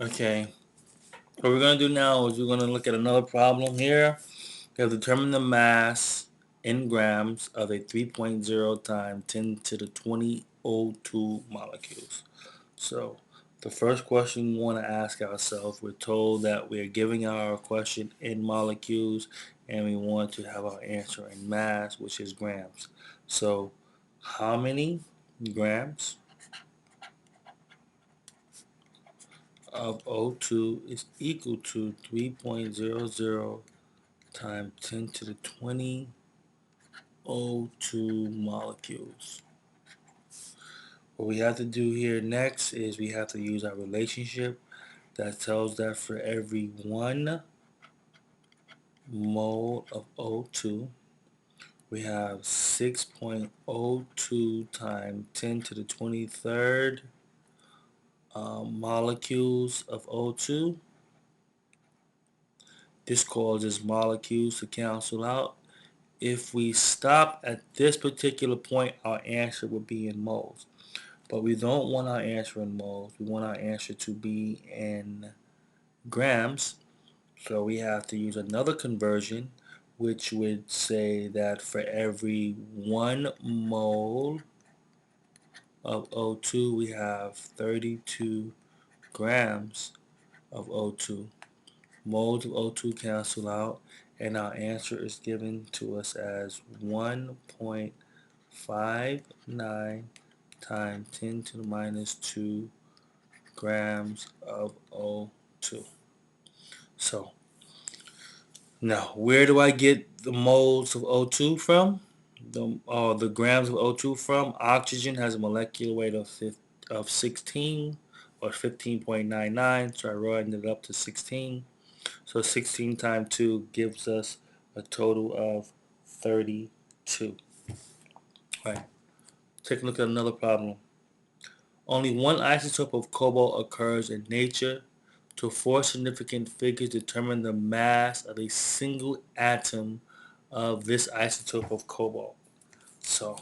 Okay, what we're going to do now is we're going to look at another problem here. We have determined the mass in grams of a 3.0 times 10 to the 20 O2 molecules. So the first question we want to ask ourselves, we're told that we're giving our question in molecules and we want to have our answer in mass, which is grams. So how many grams of O2 is equal to 3.00 times 10 to the 20 O2 molecules? What we have to do here next is we have to use our relationship that tells that for every 1 mole of O2, we have 6.02 times 10 to the 23rd molecules of O2. This causes molecules to cancel out. If we stop at this particular point, our answer would be in moles. But we don't want our answer in moles. We want our answer to be in grams. So we have to use another conversion, which would say that for every 1 mole of O2, we have 32 grams of O2. Moles of O2 cancel out, and our answer is given to us as 1.59 times 10 to the minus 2 grams of O2. So now, where do I get the moles of O2 from? The grams of O2 from? Oxygen has a molecular weight of 16 or 15.99, so I rounded it up to 16. So 16 times 2 gives us a total of 32. All right, take a look at another problem. Only one isotope of cobalt occurs in nature. To four significant figures determine the mass of a single atom of this isotope of cobalt. So,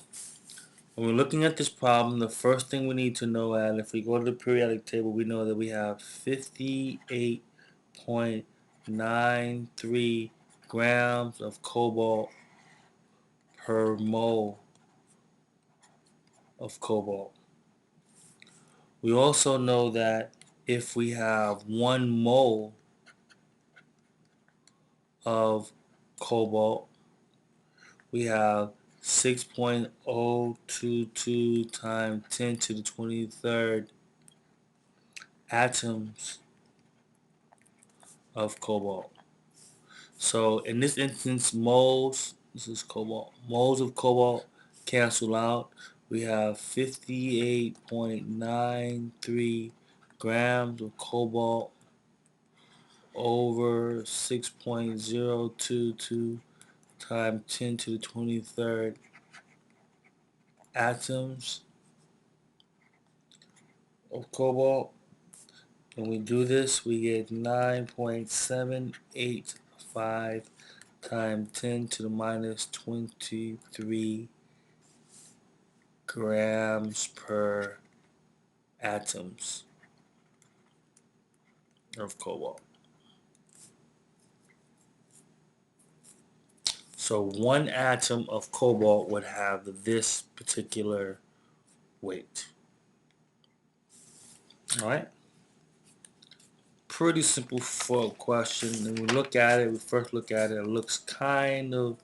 when we're looking at this problem, the first thing we need to know is if we go to the periodic table, we know that we have 58.93 grams of cobalt per mole of cobalt. We also know that if we have 1 mole of cobalt, we have 6.022 times 10 to the 23rd atoms of cobalt. So in this instance, moles, this is cobalt, moles of cobalt cancel out. We have 58.93 grams of cobalt over 6.022 times 10 to the 23rd atoms of cobalt. When we do this, we get 9.785 times 10 to the minus 23 grams per atoms of cobalt. So one atom of cobalt would have this particular weight. All right. Pretty simple question. And we look at it, we first look at it, it looks kind of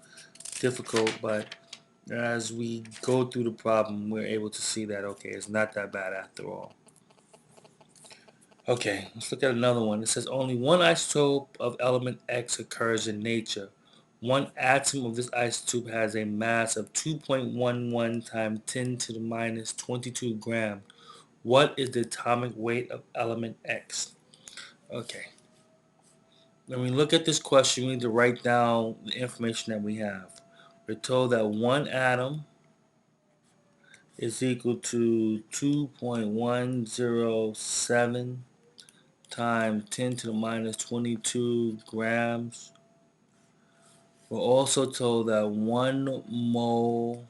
difficult, but as we go through the problem, we're able to see that, okay, it's not that bad after all. Okay, let's look at another one. It says only one isotope of element X occurs in nature. One atom of this isotope has a mass of 2.11 times 10 to the minus 22 grams. What is the atomic weight of element X? Okay. When we look at this question, we need to write down the information that we have. We're told that one atom is equal to 2.107 times 10 to the minus 22 grams. We're also told that 1 mole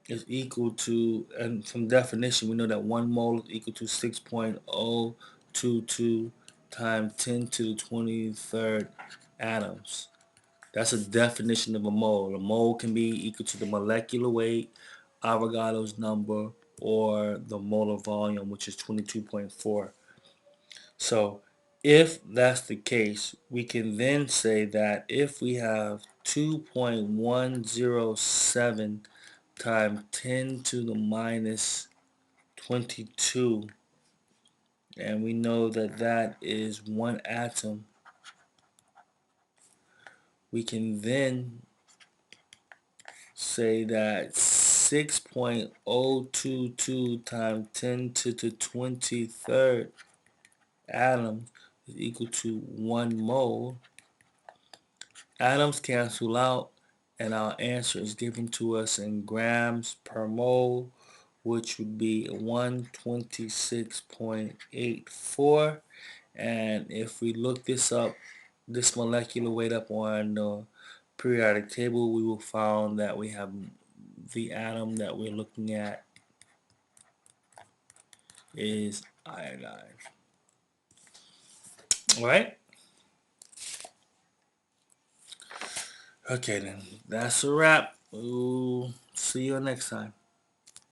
is equal to, and from definition we know that 1 mole is equal to 6.022 22 times 10 to the 23rd atoms. That's a definition of a mole. A mole can be equal to the molecular weight, Avogadro's number, or the molar volume, which is 22.4. So if that's the case, we can then say that if we have 2.107 times 10 to the minus 22, and we know that that is one atom, we can then say that 6.022 times 10 to the 23rd atom is equal to 1 mole. Atoms cancel out, and our answer is given to us in grams per mole, which would be 126.84. And if we look this molecular weight up on the periodic table, we will find that we have the atom that we're looking at is iodine. All right? Okay, then. That's a wrap. We'll see you next time.